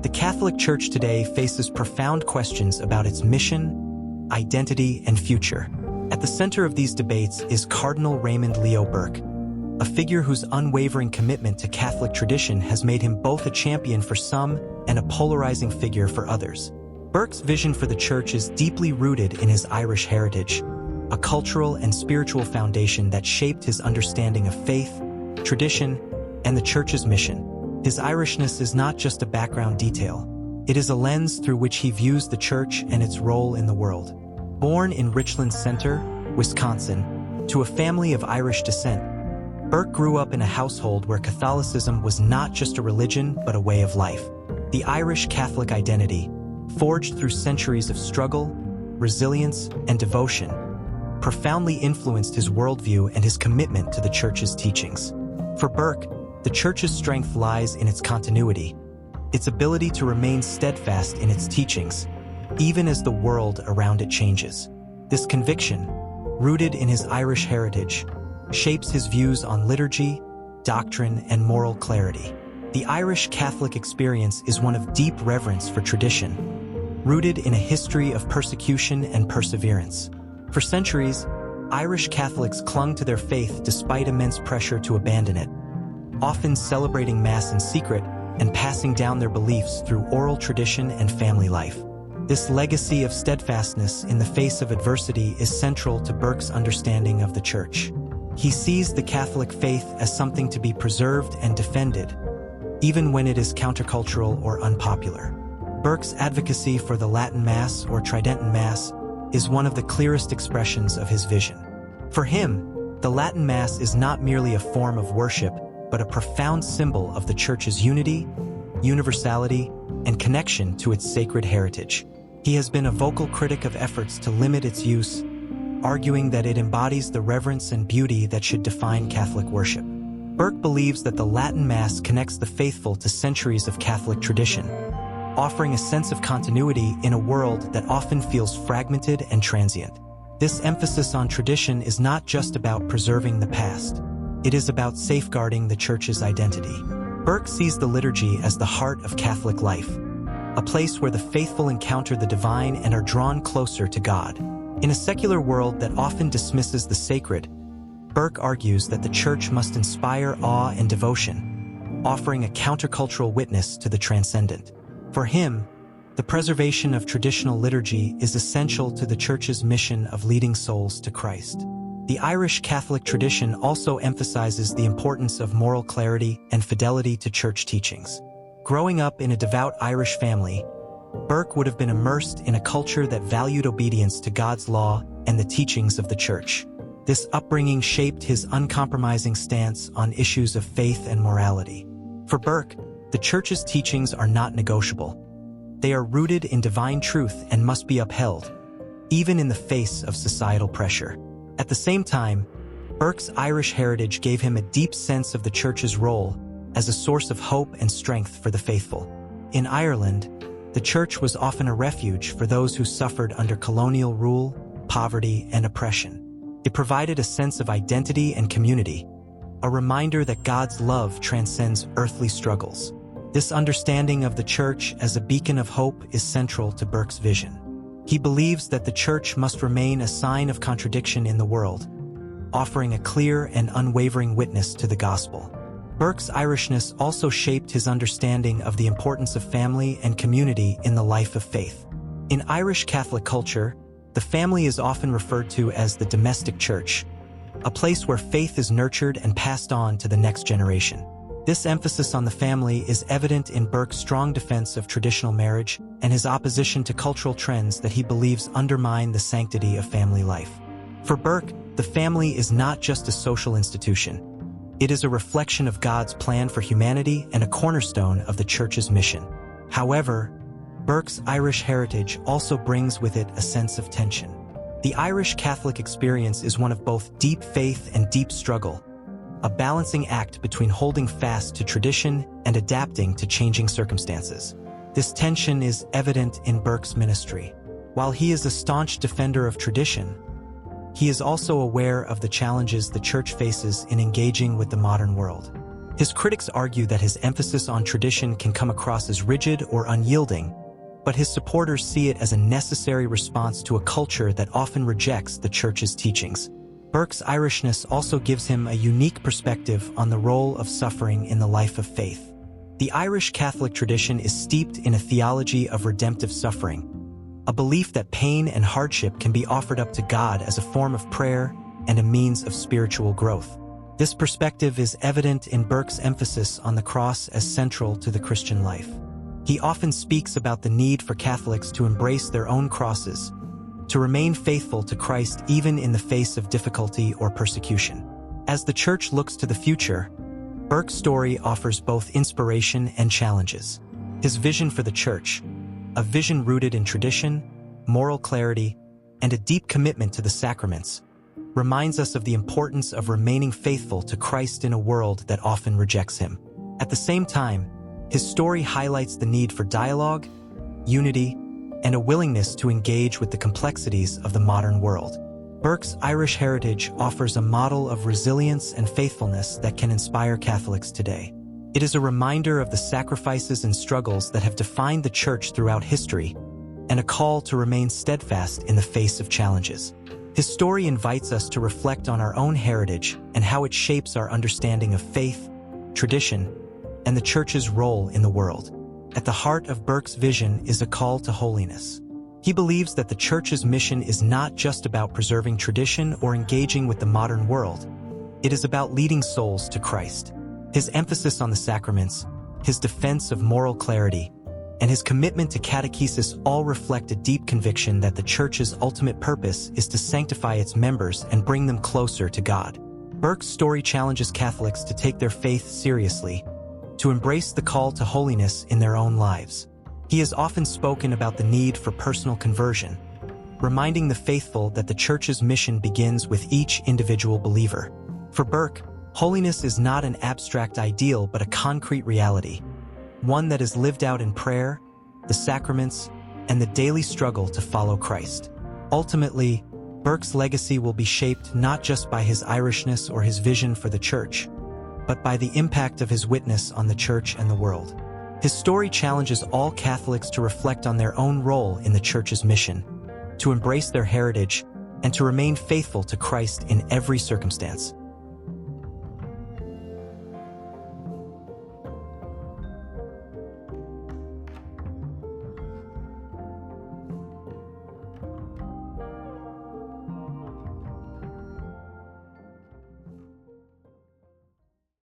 The Catholic Church today faces profound questions about its mission, identity, and future. At the center of these debates is Cardinal Raymond Leo Burke, a figure whose unwavering commitment to Catholic tradition has made him both a champion for some and a polarizing figure for others. Burke's vision for the Church is deeply rooted in his Irish heritage, a cultural and spiritual foundation that shaped his understanding of faith, tradition, and the Church's mission. His Irishness is not just a background detail. It is a lens through which he views the Church and its role in the world. Born in Richland Center, Wisconsin, to a family of Irish descent, Burke grew up in a household where Catholicism was not just a religion but a way of life. The Irish Catholic identity, forged through centuries of struggle, resilience, and devotion, profoundly influenced his worldview and his commitment to the Church's teachings. For Burke, the Church's strength lies in its continuity, its ability to remain steadfast in its teachings, even as the world around it changes. This conviction, rooted in his Irish heritage, shapes his views on liturgy, doctrine, and moral clarity. The Irish Catholic experience is one of deep reverence for tradition, rooted in a history of persecution and perseverance. For centuries, Irish Catholics clung to their faith despite immense pressure to abandon it, often celebrating Mass in secret and passing down their beliefs through oral tradition and family life. This legacy of steadfastness in the face of adversity is central to Burke's understanding of the Church. He sees the Catholic faith as something to be preserved and defended, even when it is countercultural or unpopular. Burke's advocacy for the Latin Mass or Tridentine Mass is one of the clearest expressions of his vision. For him, the Latin Mass is not merely a form of worship, but a profound symbol of the Church's unity, universality, and connection to its sacred heritage. He has been a vocal critic of efforts to limit its use, arguing that it embodies the reverence and beauty that should define Catholic worship. Burke believes that the Latin Mass connects the faithful to centuries of Catholic tradition, offering a sense of continuity in a world that often feels fragmented and transient. This emphasis on tradition is not just about preserving the past. It is about safeguarding the Church's identity. Burke sees the liturgy as the heart of Catholic life, a place where the faithful encounter the divine and are drawn closer to God. In a secular world that often dismisses the sacred, Burke argues that the Church must inspire awe and devotion, offering a countercultural witness to the transcendent. For him, the preservation of traditional liturgy is essential to the Church's mission of leading souls to Christ. The Irish Catholic tradition also emphasizes the importance of moral clarity and fidelity to Church teachings. Growing up in a devout Irish family, Burke would have been immersed in a culture that valued obedience to God's law and the teachings of the Church. This upbringing shaped his uncompromising stance on issues of faith and morality. For Burke, the Church's teachings are not negotiable. They are rooted in divine truth and must be upheld, even in the face of societal pressure. At the same time, Burke's Irish heritage gave him a deep sense of the Church's role as a source of hope and strength for the faithful. In Ireland, the Church was often a refuge for those who suffered under colonial rule, poverty, and oppression. It provided a sense of identity and community, a reminder that God's love transcends earthly struggles. This understanding of the Church as a beacon of hope is central to Burke's vision. He believes that the Church must remain a sign of contradiction in the world, offering a clear and unwavering witness to the gospel. Burke's Irishness also shaped his understanding of the importance of family and community in the life of faith. In Irish Catholic culture, the family is often referred to as the domestic church, a place where faith is nurtured and passed on to the next generation. This emphasis on the family is evident in Burke's strong defense of traditional marriage and his opposition to cultural trends that he believes undermine the sanctity of family life. For Burke, the family is not just a social institution. It is a reflection of God's plan for humanity and a cornerstone of the Church's mission. However, Burke's Irish heritage also brings with it a sense of tension. The Irish Catholic experience is one of both deep faith and deep struggle, a balancing act between holding fast to tradition and adapting to changing circumstances. This tension is evident in Burke's ministry. While he is a staunch defender of tradition, he is also aware of the challenges the Church faces in engaging with the modern world. His critics argue that his emphasis on tradition can come across as rigid or unyielding, but his supporters see it as a necessary response to a culture that often rejects the Church's teachings. Burke's Irishness also gives him a unique perspective on the role of suffering in the life of faith. The Irish Catholic tradition is steeped in a theology of redemptive suffering, a belief that pain and hardship can be offered up to God as a form of prayer and a means of spiritual growth. This perspective is evident in Burke's emphasis on the cross as central to the Christian life. He often speaks about the need for Catholics to embrace their own crosses, to remain faithful to Christ even in the face of difficulty or persecution. As the Church looks to the future, Burke's story offers both inspiration and challenges. His vision for the Church, a vision rooted in tradition, moral clarity, and a deep commitment to the sacraments, reminds us of the importance of remaining faithful to Christ in a world that often rejects him. At the same time, his story highlights the need for dialogue, unity, and a willingness to engage with the complexities of the modern world. Burke's Irish heritage offers a model of resilience and faithfulness that can inspire Catholics today. It is a reminder of the sacrifices and struggles that have defined the Church throughout history, and a call to remain steadfast in the face of challenges. His story invites us to reflect on our own heritage and how it shapes our understanding of faith, tradition, and the Church's role in the world. At the heart of Burke's vision is a call to holiness. He believes that the Church's mission is not just about preserving tradition or engaging with the modern world. It is about leading souls to Christ. His emphasis on the sacraments, his defense of moral clarity, and his commitment to catechesis all reflect a deep conviction that the Church's ultimate purpose is to sanctify its members and bring them closer to God. Burke's story challenges Catholics to take their faith seriously, to embrace the call to holiness in their own lives. He has often spoken about the need for personal conversion, reminding the faithful that the Church's mission begins with each individual believer. For Burke, holiness is not an abstract ideal but a concrete reality, one that is lived out in prayer, the sacraments, and the daily struggle to follow Christ. Ultimately, Burke's legacy will be shaped not just by his Irishness or his vision for the Church, but by the impact of his witness on the Church and the world. His story challenges all Catholics to reflect on their own role in the Church's mission, to embrace their heritage, and to remain faithful to Christ in every circumstance.